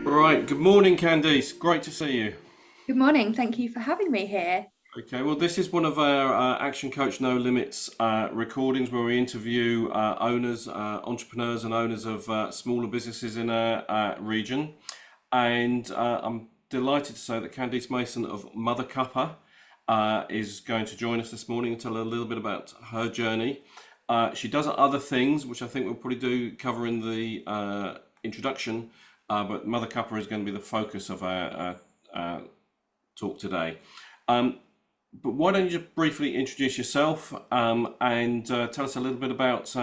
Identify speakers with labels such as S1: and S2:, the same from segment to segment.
S1: Right, good morning, Candice. Great to see you.
S2: Good morning. Thank you for having me here.
S1: Okay, well, this is one of our Action Coach No Limits recordings where we interview owners, entrepreneurs, and owners of smaller businesses in our region. And I'm delighted to say that Candice Mason of Mother Cuppa is going to join us this morning and tell a little bit about her journey. She does other things, which I think we'll probably do cover in the introduction, but Mother Cuppa is going to be the focus of our talk today. Um, but why don't you just briefly introduce yourself and tell us a little bit about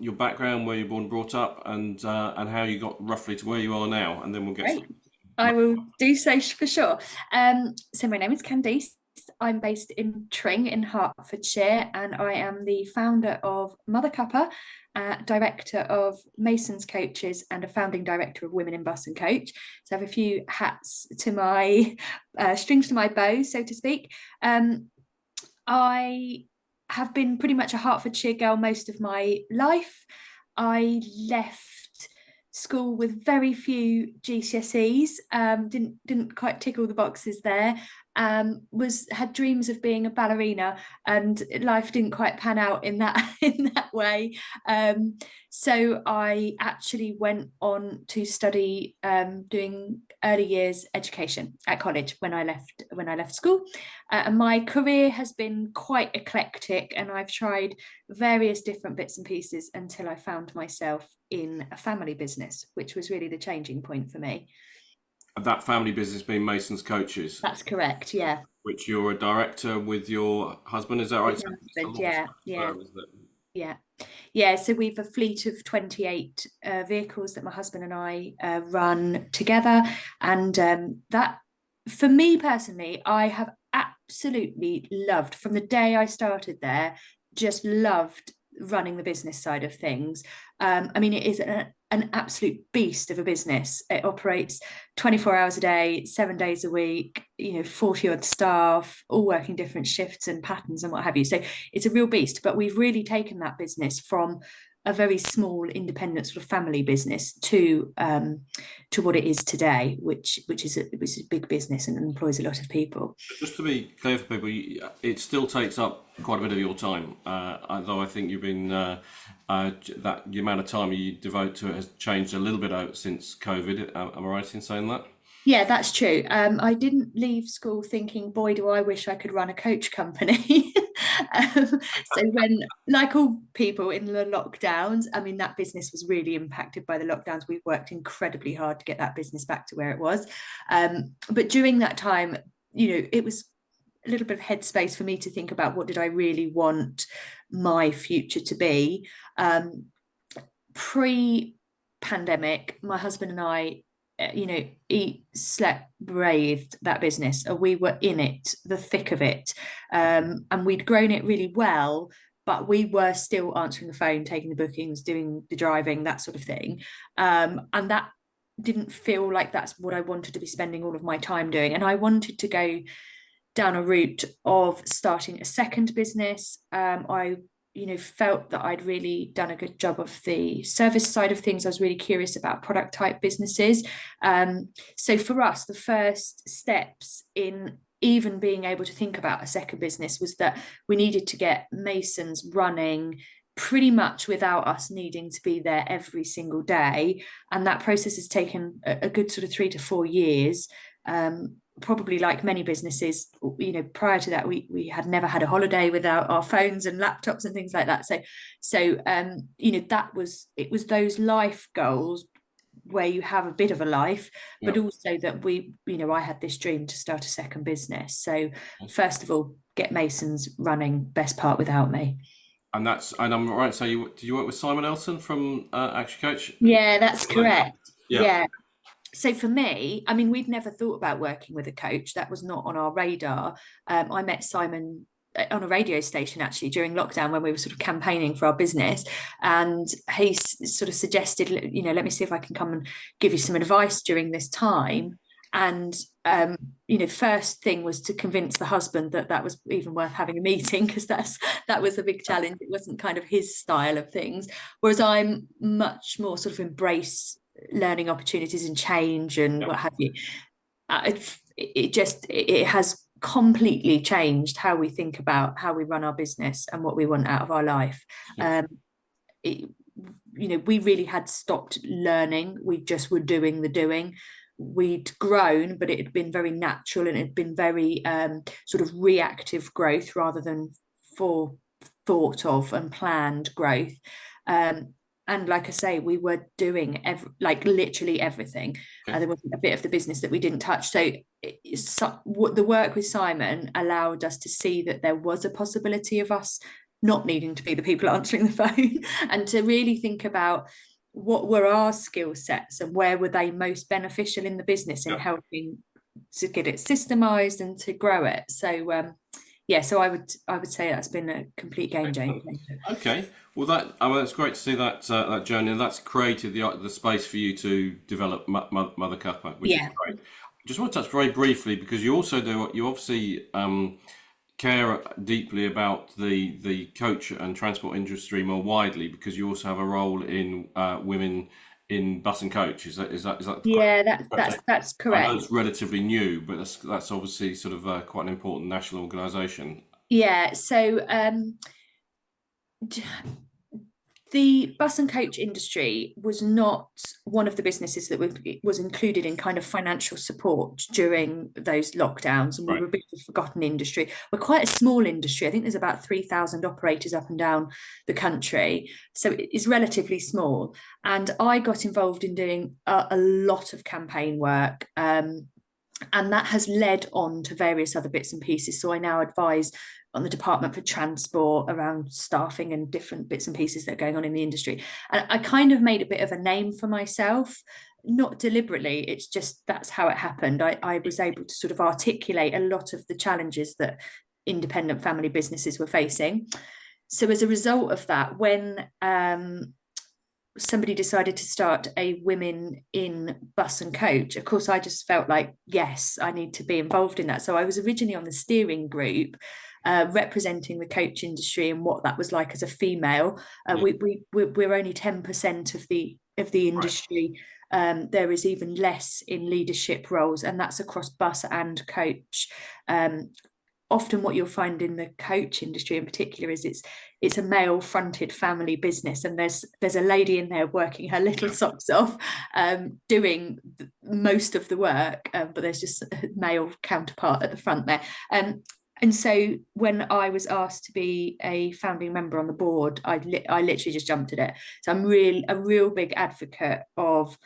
S1: your background, where you're born and brought up, and how you got roughly to where you are now, and then we'll get
S2: Great.
S1: started.
S2: I will do so for sure. So my name is Candice. I'm based in Tring in Hertfordshire, and I am the founder of Mother Cuppa, director of Mason's Coaches, and a founding director of Women in Bus and Coach. So I have a few hats to my strings to my bow, so to speak. I have been pretty much a Hertfordshire girl most of my life. I left school with very few GCSEs. Didn't quite tick all the boxes there. Was had dreams of being a ballerina, and life didn't quite pan out in that in that way. So I actually went on to study doing early years education at college when I left school. And my career has been quite eclectic, and I've tried various different bits and pieces until I found myself in a family business, which was really the changing point for me.
S1: That family business being Mason's Coaches,
S2: That's correct. Yeah.
S1: which you're a director with your husband, is that right?
S2: With
S1: So
S2: my
S1: it's a
S2: husband.
S1: long
S2: Yeah.
S1: established
S2: Yeah.
S1: firm, isn't it?
S2: Yeah. Yeah. So we've a fleet of 28 vehicles that my husband and I run together. And that, for me personally, I have absolutely loved from the day I started there, just loved running the business side of things. I mean, it is an absolute beast of a business. It operates 24 hours a day, 7 days a week, 40 odd staff, all working different shifts and patterns and what have you. So it's a real beast, but we've really taken that business from a very small independent sort of family business to what it is today, which is a big business and employs a lot of people.
S1: Just to be clear for people, it still takes up quite a bit of your time. Although I think you've been that the amount of time you devote to it has changed a little bit out since COVID. Am I right in saying that?
S2: Yeah, that's true. I didn't leave school thinking, boy, do I wish I could run a coach company. So when, like all people in the lockdowns, I mean, that business was really impacted by the lockdowns. We've worked incredibly hard to get that business back to where it was. But during that time, it was a little bit of headspace for me to think about what did I really want my future to be. Pre-pandemic, my husband and I eat, slept, breathed that business. We were in it, the thick of it. And we'd grown it really well, but we were still answering the phone, taking the bookings, doing the driving, that sort of thing. And that didn't feel like that's what I wanted to be spending all of my time doing. And I wanted to go down a route of starting a second business. I felt that I'd really done a good job of the service side of things. I was really curious about product type businesses. So for us, the first steps in even being able to think about a second business was that we needed to get Masons running pretty much without us needing to be there every single day. And that process has taken a good sort of 3 to 4 years. Probably like many businesses, prior to that, we had never had a holiday without our phones and laptops and things like that. So it was those life goals where you have a bit of a life, but
S1: Yeah.
S2: also that I had this dream to start a second business. So first of all, get Masons running, best part without me.
S1: And I'm right. So do you work with Simon Elton from Action Coach?
S2: Yeah, that's
S1: Hello.
S2: correct.
S1: Yeah.
S2: Yeah. So for me, I mean, we'd never thought about working with a coach. That was not on our radar. I met Simon on a radio station actually during lockdown when we were sort of campaigning for our business, and he sort of suggested, let me see if I can come and give you some advice during this time. And first thing was to convince the husband that that was even worth having a meeting, because that was a big challenge. It wasn't kind of his style of things, whereas I'm much more sort of embrace learning opportunities and change and
S1: Yeah.
S2: what have you. It has completely changed how we think about how we run our business and what we want out of our life. It, we really had stopped learning. We just were doing the doing. We'd grown, but it had been very natural, and it had been very sort of reactive growth rather than thought of and planned growth. And like I say, we were doing literally everything.
S1: Okay.
S2: There wasn't a bit of the business that we didn't touch. So the work with Simon allowed us to see that there was a possibility of us not needing to be the people answering the phone, and to really think about what were our skill sets and where were they most beneficial in the business in helping to get it systemized and to grow it. So so I would say that's been a complete game changer.
S1: Okay, well that's great to see that journey, and that's created the space for you to develop Mother Cuppa, which is great. I just want to touch very briefly, because you obviously care deeply about the coach and transport industry more widely, because you also have a role in women in bus and coach. Is that
S2: Yeah, that's
S1: I know
S2: correct.
S1: it's relatively new, but that's obviously sort of quite an important national organisation.
S2: Yeah, so the bus and coach industry was not one of the businesses that was included in kind of financial support during those lockdowns, and we were a bit of a forgotten industry. We're quite a small industry. I think there's about 3,000 operators up and down the country, so it is relatively small. And I got involved in doing a lot of campaign work, and that has led on to various other bits and pieces. So I now advise on the Department for Transport around staffing and different bits and pieces that are going on in the industry. And I kind of made a bit of a name for myself, not deliberately. It's just that's how it happened. I was able to sort of articulate a lot of the challenges that independent family businesses were facing. So as a result of that, when somebody decided to start a women in bus and coach, of course I just felt like, yes, I need to be involved in that. So I was originally on the steering group, representing the coach industry and what that was like as a female. We're only 10% of the industry. There is even less in leadership roles, and that's across bus and coach. Often what you'll find in the coach industry in particular is it's a male fronted family business, and there's a lady in there working her little socks off, doing most of the work, but there's just a male counterpart at the front there. And so when I was asked to be a founding member on the board, I literally just jumped at it. So I'm a real big advocate of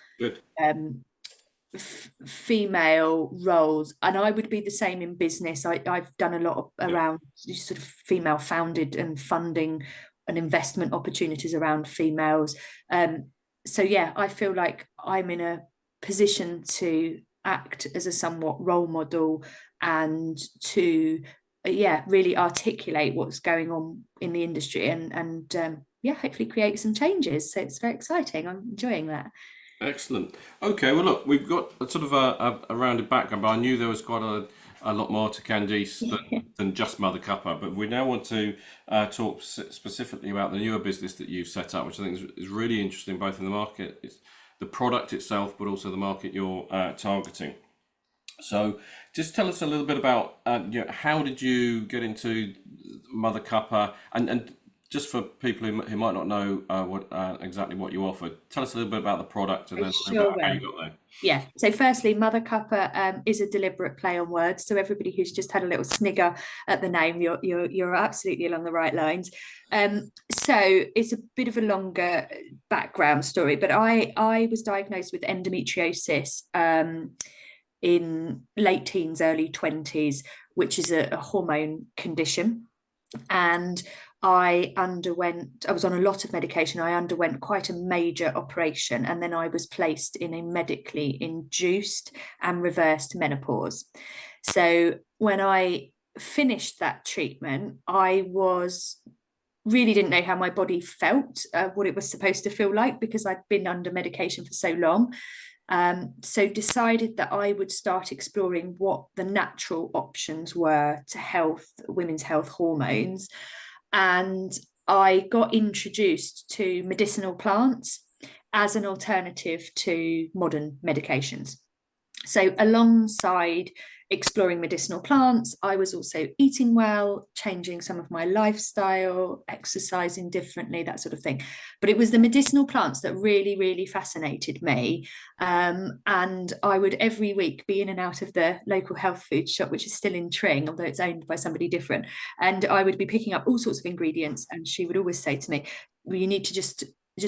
S2: female roles, and I would be the same in business. I've done a lot around sort of female founded and funding and investment opportunities around females. So yeah, I feel like I'm in a position to act as a somewhat role model and to really articulate what's going on in the industry, and hopefully create some changes. So it's very exciting. I'm enjoying that.
S1: Excellent. Okay, well, look, we've got a sort of a rounded background, but I knew there was quite a lot more to Candice than just Mother Cuppa. But we now want to talk specifically about the newer business that you've set up, which I think is really interesting, both in the market, it's the product itself, but also the market you're targeting. So just tell us a little bit about how did you get into Mother Cuppa, and just for people who might not know exactly what you offer, tell us a little bit about the product, and then about how you got there.
S2: Yeah. So firstly, Mother Cuppa is a deliberate play on words. So everybody who's just had a little snigger at the name, you're absolutely along the right lines. So it's a bit of a longer background story, but I was diagnosed with endometriosis in late teens, early 20s, which is a hormone condition. And I was on a lot of medication. I underwent quite a major operation, and then I was placed in a medically induced and reversed menopause. So when I finished that treatment, I really didn't know how my body felt, what it was supposed to feel like, because I'd been under medication for so long. So decided that I would start exploring what the natural options were to health, women's health hormones. And I got introduced to medicinal plants as an alternative to modern medications. So, alongside exploring medicinal plants, I was also eating well, changing some of my lifestyle, exercising differently, that sort of thing. But it was the medicinal plants that really, really fascinated me. And I would every week be in and out of the local health food shop, which is still in Tring, although it's owned by somebody different. And I would be picking up all sorts of ingredients. And she would always say to me, well, you need to just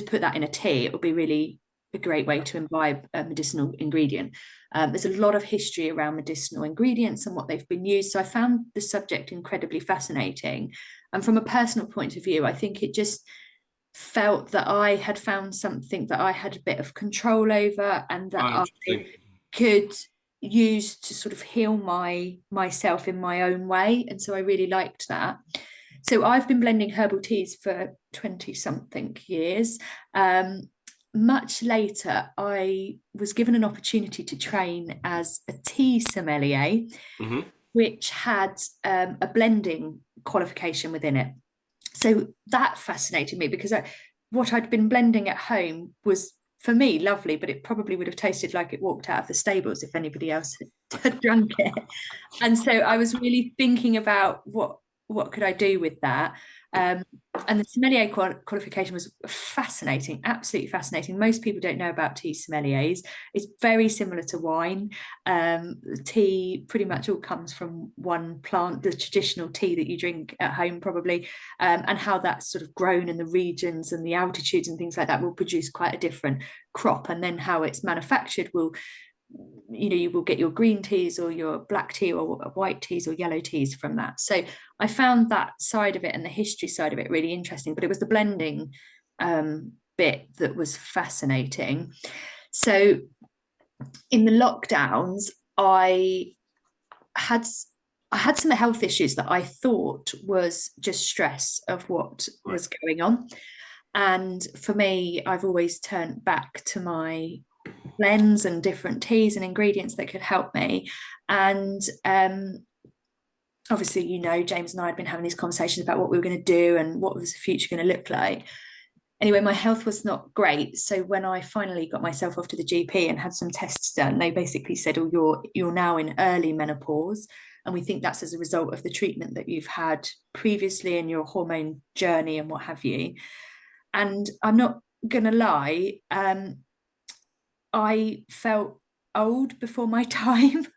S2: put that in a tea. It would be really a great way to imbibe a medicinal ingredient. There's a lot of history around medicinal ingredients and what they've been used. So I found the subject incredibly fascinating. And from a personal point of view, I think it just felt that I had found something that I had a bit of control over, and that I could use to sort of heal myself in my own way. And so I really liked that. So I've been blending herbal teas for 20 something years. Much later, I was given an opportunity to train as a tea sommelier, which had a blending qualification within it. So that fascinated me, because what I'd been blending at home was, for me, lovely, but it probably would have tasted like it walked out of the stables if anybody else had drunk it. And so I was really thinking about what could I do with that. And the sommelier qualification was fascinating, absolutely fascinating. Most people don't know about tea sommeliers. It's very similar to wine. Tea pretty much all comes from one plant, the traditional tea that you drink at home probably, and how that's sort of grown in the regions and the altitudes and things like that will produce quite a different crop. And then how it's manufactured will, you will get your green teas or your black tea or white teas or yellow teas from that. So I found that side of it and the history side of it really interesting, but it was the blending bit that was fascinating. So in the lockdowns, I had some health issues that I thought was just stress of what was going on. And for me, I've always turned back to my blends and different teas and ingredients that could help me. And obviously, James and I had been having these conversations about what we were going to do and what was the future going to look like. Anyway, my health was not great. So when I finally got myself off to the GP and had some tests done, they basically said, oh, you're now in early menopause. And we think that's as a result of the treatment that you've had previously in your hormone journey and what have you. And I'm not going to lie, I felt old before my time.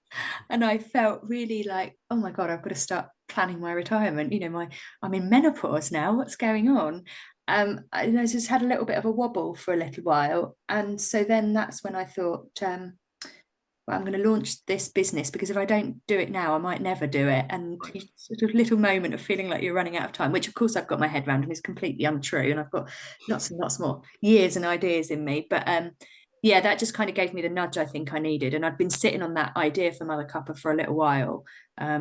S2: And I felt really like, oh my God, I've got to start planning my retirement. I'm in menopause now. What's going on? I just had a little bit of a wobble for a little while. And so then that's when I thought, well, I'm going to launch this business, because if I don't do it now, I might never do it. And sort of little moment of feeling like you're running out of time, which of course I've got my head around and is completely untrue. And I've got lots and lots more years and ideas in me. But yeah, that just kind of gave me the nudge I think I needed. And I'd been sitting on that idea for Mother Cuppa for a little while.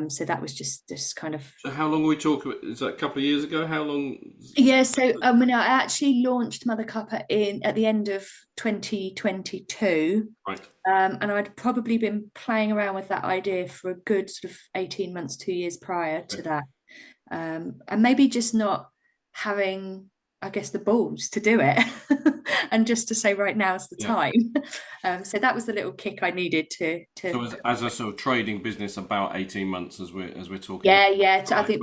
S2: So that was just kind of.
S1: So how long are we talking about? Is that a couple of years ago? How long?
S2: Yeah, so when I actually launched Mother Cuppa at the end of 2022.
S1: Right.
S2: And I'd probably been playing around with that idea for a good sort of 18 months, 2 years prior to that. And maybe just not having, I guess, the balls to do it and just to say, right, now's the time. So that was the little kick I needed to.
S1: So as a sort of trading business, about 18 months as we're talking.
S2: Yeah. So I think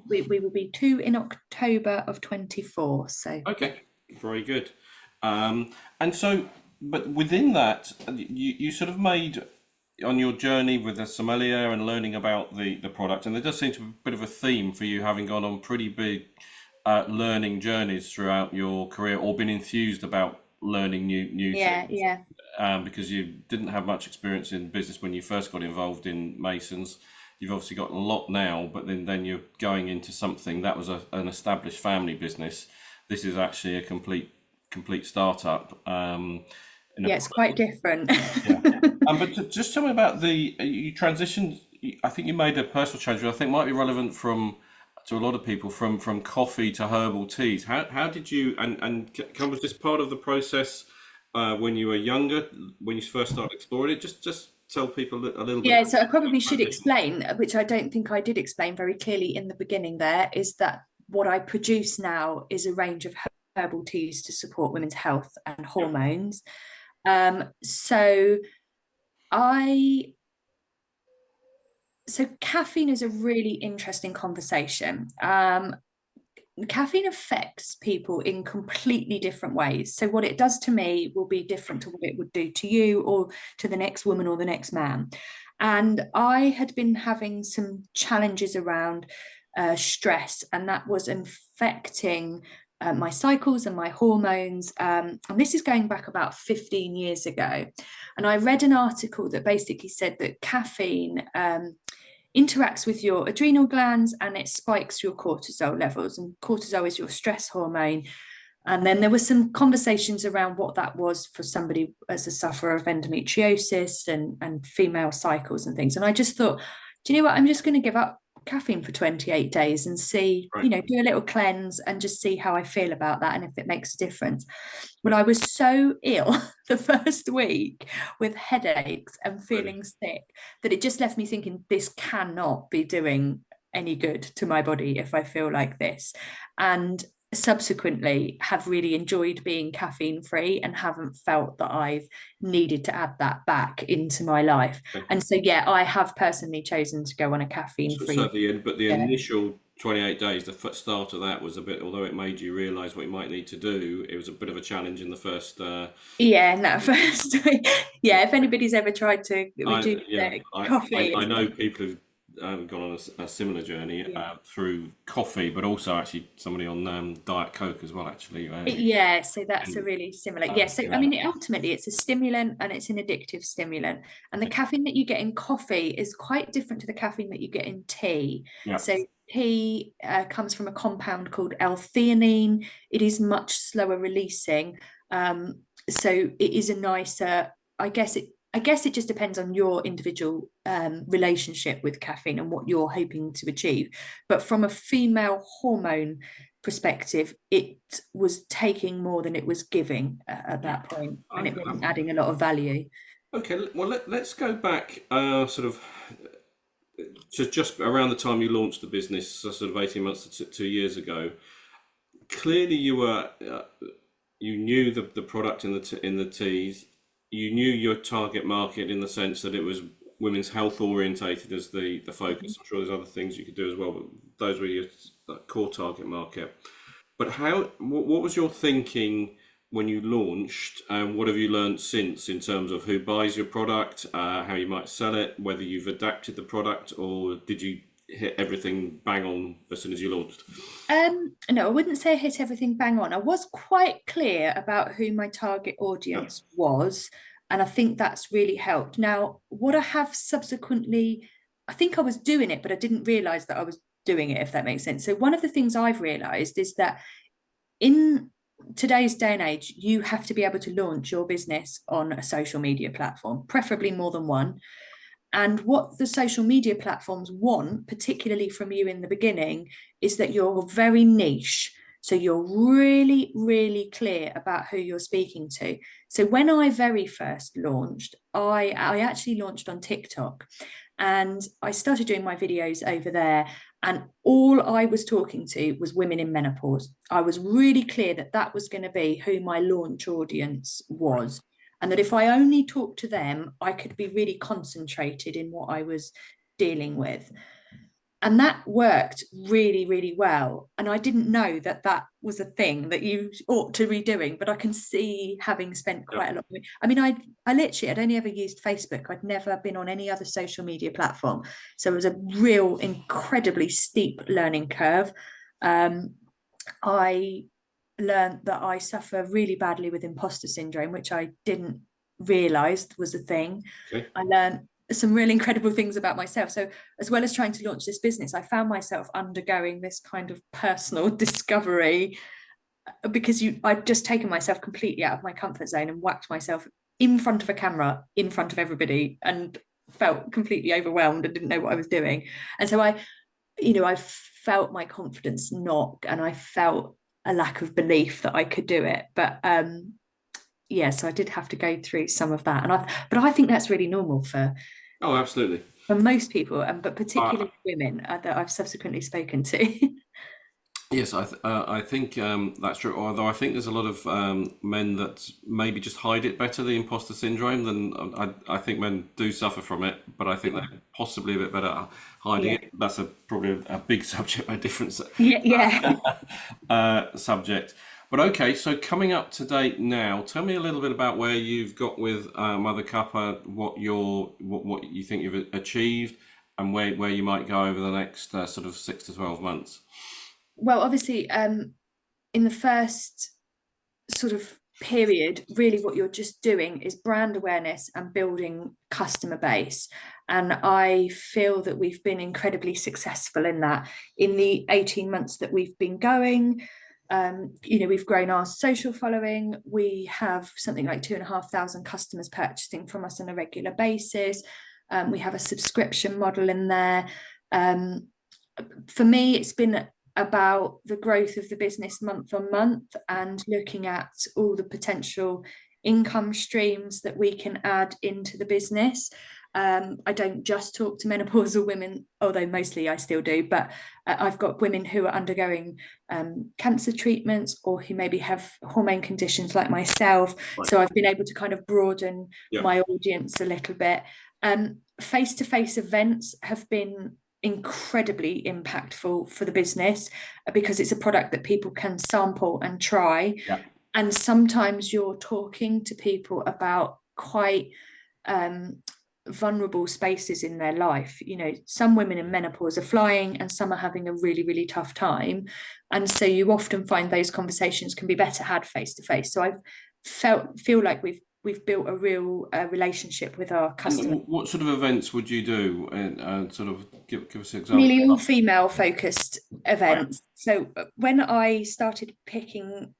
S2: we will be 2 in October of 24. So.
S1: Okay, very good. And so, but within that, you sort of made on your journey with the sommelier and learning about the product, and there does seem to be a bit of a theme for you having gone on pretty big learning journeys throughout your career, or been enthused about learning new things. Because you didn't have much experience in business when you first got involved in Masons. You've obviously got a lot now, but then you're going into something that was an established family business. This is actually a complete startup.
S2: It's quite different.
S1: But just tell me about you transitioned. I think you made a personal change, which I think might be relevant to a lot of people, from coffee to herbal teas. How did you, and was this part of the process when you were younger, when you first started exploring it? Just tell people a little bit
S2: Yeah,
S1: about
S2: so I probably
S1: that
S2: should
S1: transition.
S2: explain, which I don't think I did explain very clearly in the beginning there, is that what I produce now is a range of herbal teas to support women's health and
S1: Yeah,
S2: hormones. So I so caffeine is a really interesting conversation. Caffeine affects people in completely different ways. So what it does to me will be different to what it would do to you or to the next woman or the next man. And I had been having some challenges around stress, and that was affecting my cycles and my hormones. And this is going back about 15 years ago. And I read an article that basically said that caffeine interacts with your adrenal glands and it spikes your cortisol levels. And cortisol is your stress hormone. And then there were some conversations around what that was for somebody as a sufferer of endometriosis and female cycles and things. And I just thought, do you know what? I'm just going to give up caffeine for 28 days and see,
S1: right.
S2: do a little cleanse and just see how I feel about that and if it makes a difference. Well, I was so ill the first week with headaches and
S1: Really.
S2: feeling sick that it just left me thinking this cannot be doing any good to my body if I feel like this. And subsequently have really enjoyed being caffeine free and haven't felt that I've needed to add that back into my life.
S1: Okay.
S2: And so, yeah, I have personally chosen to go on a caffeine
S1: So
S2: free.
S1: the
S2: Yeah.
S1: initial 28 days, the start of that was a bit, although it made you realise what you might need to do, it was a bit of a challenge in the first.
S2: Yeah, in that first week. Yeah, if anybody's ever tried to reduce
S1: Yeah,
S2: their coffee,
S1: I
S2: it's
S1: know people who've gone on a similar journey
S2: yeah.
S1: through coffee, but also actually somebody on Diet Coke as well. Actually,
S2: Yeah, so that's a
S1: and,
S2: really similar. Yeah, so I
S1: yeah,
S2: mean, ultimately, it's a stimulant and it's an addictive stimulant. And the caffeine that you get in coffee is quite different to the caffeine that you get in tea.
S1: yeah,
S2: So tea comes from a compound called L-theanine. It is much slower releasing. So it is a nicer, I guess it just depends on your individual relationship with caffeine and what you're hoping to achieve. But from a female hormone perspective, it was taking more than it was giving at
S1: yeah.
S2: that point, and it
S1: Okay,
S2: wasn't adding a lot of value.
S1: okay. Well, let's go back sort of to just around the time you launched the business, so sort of 18 months to 2 years ago. Clearly, you knew the product in in the teas. You knew your target market in the sense that it was women's health orientated as the focus. I'm sure there's other things you could do as well, but those were your core target market. But what was your thinking when you launched, and what have you learned since in terms of who buys your product, how you might sell it, whether you've adapted the product, or did you hit everything bang on as soon as you launched?
S2: No, I wouldn't say I hit everything bang on. I was quite clear about who my target
S1: Yeah,
S2: audience was, and I think that's really helped. Now, what I have subsequently, I think I was doing it, but I didn't realize that I was doing it, if that makes sense. So, one of the things I've realized is that in today's day and age, you have to be able to launch your business on a social media platform, preferably more than one. And what the social media platforms want, particularly from you in the beginning, is that you're very niche. So you're really, really clear about who you're speaking to. So when I very first launched, I actually launched on TikTok and I started doing my videos over there. And all I was talking to was women in menopause. I was really clear that that was going to be who my launch audience was, and that if I only talked to them, I could be really concentrated in what I was dealing with. And that worked really, really well. And I didn't know that that was a thing that you ought to be doing, but I can see, having spent
S1: yeah.
S2: quite a lot of it. I mean, I literally, I'd only ever used Facebook. I'd never been on any other social media platform. So it was a real incredibly steep learning curve. I learned that I suffer really badly with imposter syndrome, which I didn't realize was a thing.
S1: Okay.
S2: I learned some really incredible things about myself. So, as well as trying to launch this business, I found myself undergoing this kind of personal discovery because I'd just taken myself completely out of my comfort zone and whacked myself in front of a camera, in front of everybody, and felt completely overwhelmed and didn't know what I was doing. And so I felt my confidence knock and I felt a lack of belief that I could do it. But yeah, so I did have to go through some of that, and but I think that's really normal
S1: Oh, absolutely.
S2: for most people, and but
S1: Uh,
S2: particularly women that I've subsequently spoken to.
S1: yes, I think that's true. Although I think there's a lot of men that maybe just hide it better, the imposter syndrome, than I think men do suffer from it, but I think they're possibly a bit better at hiding
S2: Yeah,
S1: it. That's probably a big subject, a different
S2: yeah, yeah.
S1: subject. But okay, so coming up to date now, tell me a little bit about where you've got with Mother Cuppa, what you think you've achieved, and where you might go over the next sort of 6 to 12 months.
S2: Well, obviously, in the first sort of period, really what you're just doing is brand awareness and building customer base. And I feel that we've been incredibly successful in that. In the 18 months that we've been going, we've grown our social following. We have something like 2,500 customers purchasing from us on a regular basis. We have a subscription model in there. Um, for me, it's been about the growth of the business month on month and looking at all the potential income streams that we can add into the business. I don't just talk to menopausal women, although mostly I still do, but I've got women who are undergoing cancer treatments or who maybe have hormone conditions like myself.
S1: Right.
S2: So I've been able to kind of broaden
S1: Yeah.
S2: my audience a little bit. Face-to-face events have been incredibly impactful for the business because it's a product that people can sample and try.
S1: Yeah.
S2: And sometimes you're talking to people about quite vulnerable spaces in their life. Some women in menopause are flying and some are having a really, really tough time. And so you often find those conversations can be better had face to face. So I've feel like we've built a real relationship with our customers.
S1: And what sort of events would you do, and sort of give us an example?
S2: Nearly all female focused
S1: Right.
S2: events. So when I started picking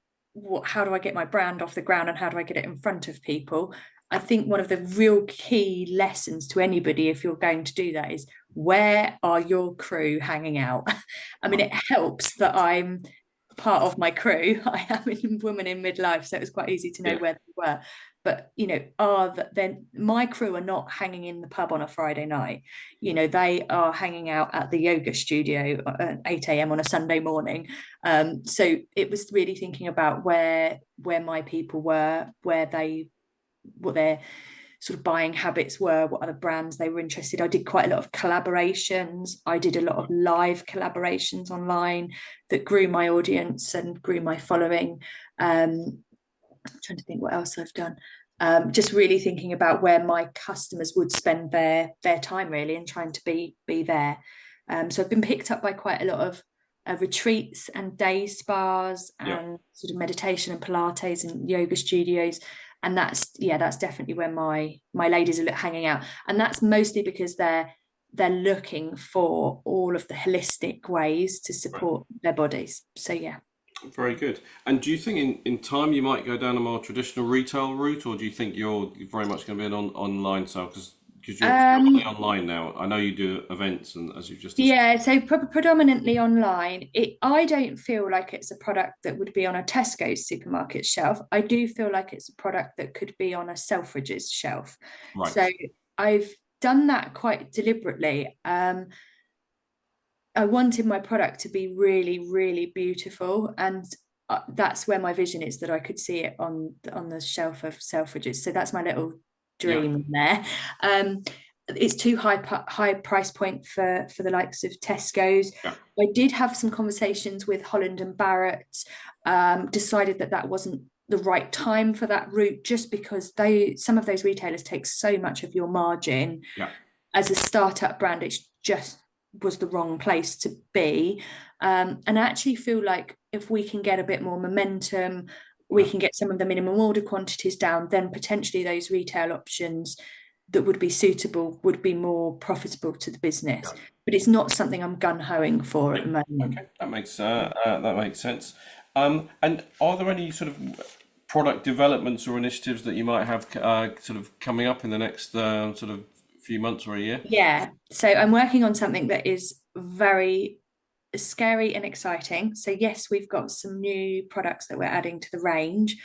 S2: how do I get my brand off the ground and how do I get it in front of people, I think one of the real key lessons to anybody, if you're going to do that, is where are your crew hanging out? I mean,
S1: Right.
S2: it helps that I'm part of my crew. I am a woman in midlife, so it was quite easy to know
S1: Yeah.
S2: where they were. But then my crew are not hanging in the pub on a Friday night. They are hanging out at the yoga studio at 8 a.m. on a Sunday morning. So it was really thinking about where my people were, what their sort of buying habits were, what other brands they were interested. I did quite a lot of collaborations. I did a lot of live collaborations online that grew my audience and grew my following. I'm trying to think what else I've done. Just really thinking about where my customers would spend their time really and trying to be there. So I've been picked up by quite a lot of retreats and day spas
S1: Yeah.
S2: and sort of meditation and Pilates and yoga studios. And that's definitely where my ladies are hanging out. And that's mostly because they're looking for all of the holistic ways to
S1: Right.
S2: support their bodies. So yeah.
S1: Very good. And do you think in time you might go down a more traditional retail route, or do you think you're very much going to be an online sale because you're predominantly
S2: Um,
S1: online now? I know you do events, and as you've just described.
S2: Yeah, so predominantly online. I don't feel like it's a product that would be on a Tesco's supermarket shelf. I do feel like it's a product that could be on a Selfridges shelf.
S1: Right.
S2: So I've done that quite deliberately. I wanted my product to be really, really beautiful, and that's where my vision is that I could see it on the shelf of Selfridges. So that's my little
S1: Yeah.
S2: dream in there. Um, it's too high price point for the likes of Tesco's.
S1: Yeah.
S2: I did have some conversations with Holland and Barrett. Decided that wasn't the right time for that route, just because some of those retailers take so much of your margin.
S1: Yeah.
S2: As a startup brand, it's just was the wrong place to be. And I actually feel like if we can get a bit more momentum, we
S1: Yeah.
S2: can get some of the minimum order quantities down, then potentially those retail options that would be suitable would be more profitable to the business. But it's not something I'm gun-hoing for at
S1: Yeah.
S2: the moment.
S1: Okay. That makes sense. And are there any sort of product developments or initiatives that you might have sort of coming up in the next sort of few months or a year?
S2: Yeah, so I'm working on something that is very scary and exciting. So yes, we've got some new products that we're adding to the range,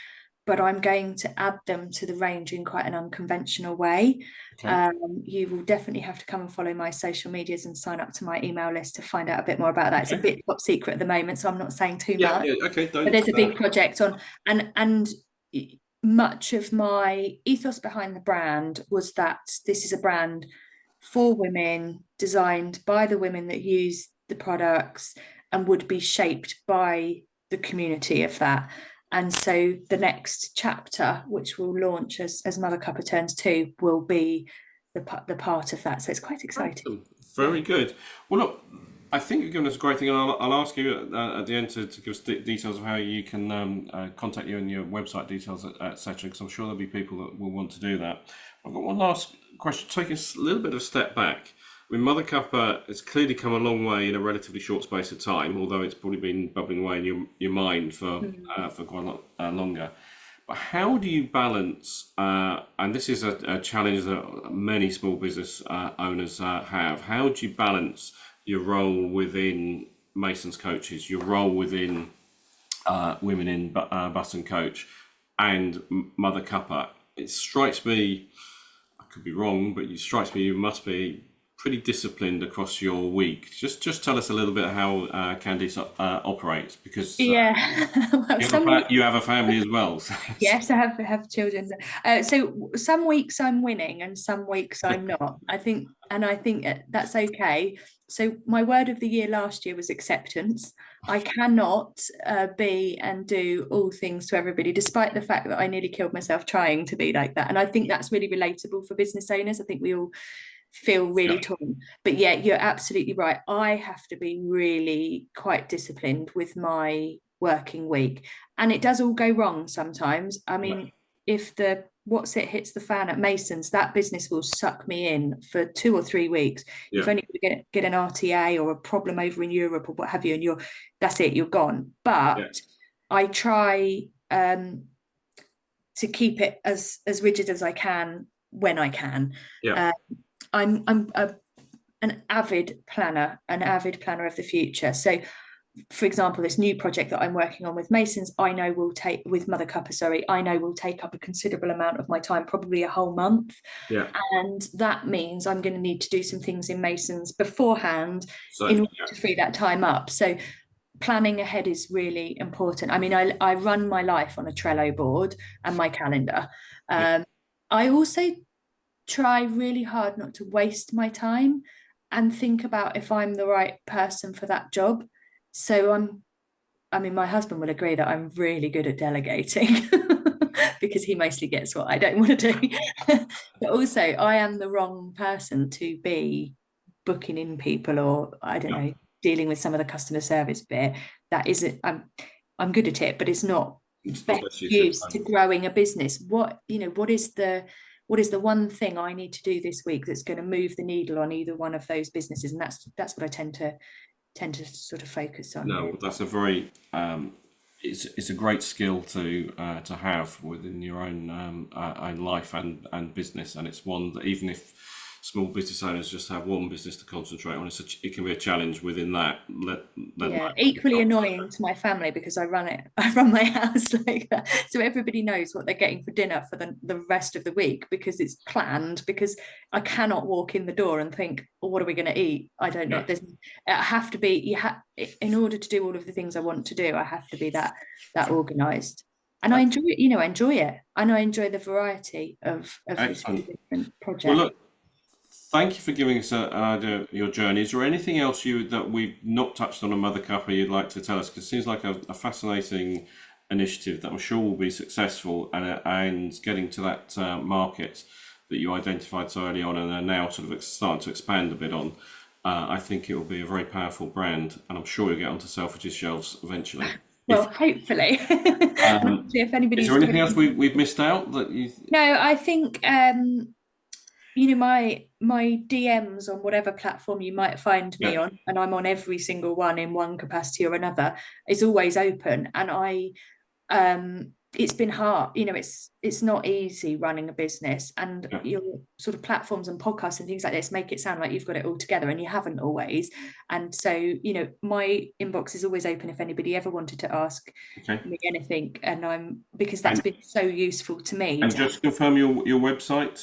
S2: but I'm going to add them to the range in quite an unconventional way.
S1: Okay.
S2: You will definitely have to come and follow my social medias and sign up to my email list to find out a bit more about that. It's a
S1: Okay.
S2: bit top secret at the moment, so I'm not saying too
S1: Yeah.
S2: much.
S1: Yeah. Okay.
S2: But
S1: Don't.
S2: there's a big project on, and much of my ethos behind the brand was that this is a brand for women, designed by the women that use the products, and would be shaped by the community of that. And so the next chapter, which will launch as Mother Cuppa turns 2, will be the part of that. So it's quite exciting.
S1: Very good. Well, look, I think you've given us a great thing, and I'll ask you at the end to give us details of how you can contact you and your website details, etc. Because I'm sure there'll be people that will want to do that. I've got one last question. Taking a little bit of a step back, I mean, Mother Cuppa has clearly come a long way in a relatively short space of time, although it's probably been bubbling away in your mind for quite a lot longer. But how do you balance, and this is a challenge that many small business owners have, how do you balance your role within Mason's Coaches, your role within Women in Bus and Coach, and Mother Cuppa? It strikes me, I could be wrong, but it strikes me you must be pretty disciplined across your week. Just tell us a little bit how Candice operates, because
S2: Yeah. Well,
S1: you have a family as well.
S2: yes, I have children. So some weeks I'm winning and some weeks I'm not. I think that's okay. So my word of the year last year was acceptance. I cannot be and do all things to everybody, despite the fact that I nearly killed myself trying to be like that. And I think that's really relatable for business owners. I think we all feel really
S1: Yeah.
S2: torn. But yeah, you're absolutely right. I have to be really quite disciplined with my working week. And it does all go wrong sometimes. I
S1: Yeah.
S2: mean, if the what's it hits the fan at Mason's, that business will suck me in for 2 or 3 weeks. You've
S1: Yeah.
S2: only got to get an RTA or a problem over in Europe or what have you, and that's it, you're gone.
S1: Yeah.
S2: But I try to keep it as rigid as I can when I can.
S1: Yeah.
S2: Uh, I'm an avid planner, of the future. So, for example, this new project that I'm working on with Masons, I know will take with Mother Cuppa, sorry, I know will take up a considerable amount of my time, probably a whole month.
S1: Yeah.
S2: And that means I'm going to need to do some things in Masons beforehand
S1: So
S2: in order
S1: yeah.
S2: to free that time up. So planning ahead is really important. I mean, I run my life on a Trello board and my calendar.
S1: Yeah.
S2: I also try really hard not to waste my time and think about if I'm the right person for that job. So I mean, my husband will agree that I'm really good at delegating because he mostly gets what I don't want to do. But also, I am the wrong person to be booking in people, or I don't
S1: Yeah.
S2: know, dealing with some of the customer service bit. That isn't, I'm good at it, but it's not
S1: It's not
S2: best
S1: best use of
S2: use to
S1: time.
S2: growing a business. What is the one thing I need to do this week that's going to move the needle on either one of those businesses? And that's what I tend to sort of focus on.
S1: No, that's a very it's a great skill to have within your own life and business, and it's one that even if small business owners just have one business to concentrate on, it can be a challenge within that.
S2: Yeah, equally annoying to my family because I run my house like that. So everybody knows what they're getting for dinner for the rest of the week because it's planned, because I cannot walk in the door and think, well, what are we going to eat? I don't know.
S1: Yeah.
S2: I have to be, in order to do all of the things I want to do, I have to be that organized. And I enjoy it, I enjoy it. And I enjoy the variety of these
S1: Excellent.
S2: different
S1: Well,
S2: projects.
S1: look, thank you for giving us an idea of your journey. Is there anything else that we've not touched on Mother Cuppa you'd like to tell us? Because it seems like a fascinating initiative that I'm sure will be successful and getting to that market that you identified so early on and are now sort of starting to expand a bit on. I think it will be a very powerful brand, and I'm sure you'll get onto Selfridge's shelves eventually.
S2: Well, hopefully. If
S1: Is
S2: anybody's
S1: there anything else we've missed out that you?
S2: No, I think my DMs on whatever platform you might find me
S1: Yeah.
S2: on, and I'm on every single one in one capacity or another, is always open. And I it's been hard. It's not easy running a business, and
S1: Yeah.
S2: your sort of platforms and podcasts and things like this make it sound like you've got it all together, and you haven't always. And so, my inbox is always open if anybody ever wanted to ask
S1: Okay.
S2: me anything, and because that's
S1: And
S2: been so useful to me
S1: and
S2: to have.
S1: just confirm your website.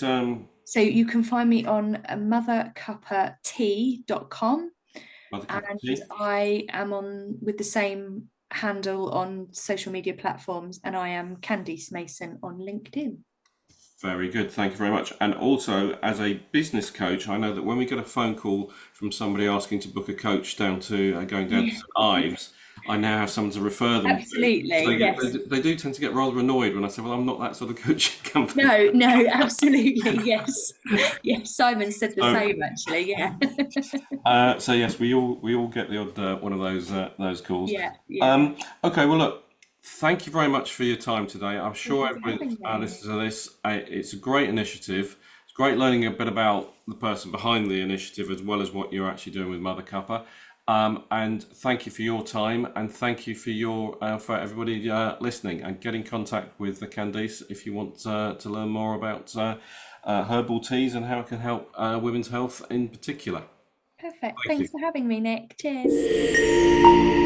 S2: So you can find me on mothercuppatea.com,
S1: Mother Cuppa
S2: and
S1: Tea.
S2: I am on with the same handle on social media platforms, and I am Candice Mason on LinkedIn.
S1: Very good. Thank you very much. And also, as a business coach, I know that when we get a phone call from somebody asking to book a coach down to going down to
S2: Yeah,
S1: St Ives, I now have someone to refer them to. So
S2: absolutely. Yes.
S1: they do tend to get rather annoyed when I say, "Well, I'm not that sort of coaching company."
S2: No, no, absolutely. Yes. Yes. Simon said the
S1: So,
S2: same, actually. Yeah.
S1: so yes, we all get the odd one of those calls.
S2: Yeah. Yeah.
S1: Okay, well, look, thank you very much for your time today. I'm
S2: Thank
S1: sure
S2: you for
S1: everybody
S2: having
S1: that
S2: me.
S1: listens to this, it's a great initiative. It's great learning a bit about the person behind the initiative as well as what you're actually doing with Mother Cuppa. And thank you for your time, and thank you for everybody listening. And get in contact with the Candice if you want to learn more about herbal teas and how it can help women's health in particular.
S2: Perfect.
S1: Thank
S2: Thanks
S1: you.
S2: for having me, Nick. Cheers.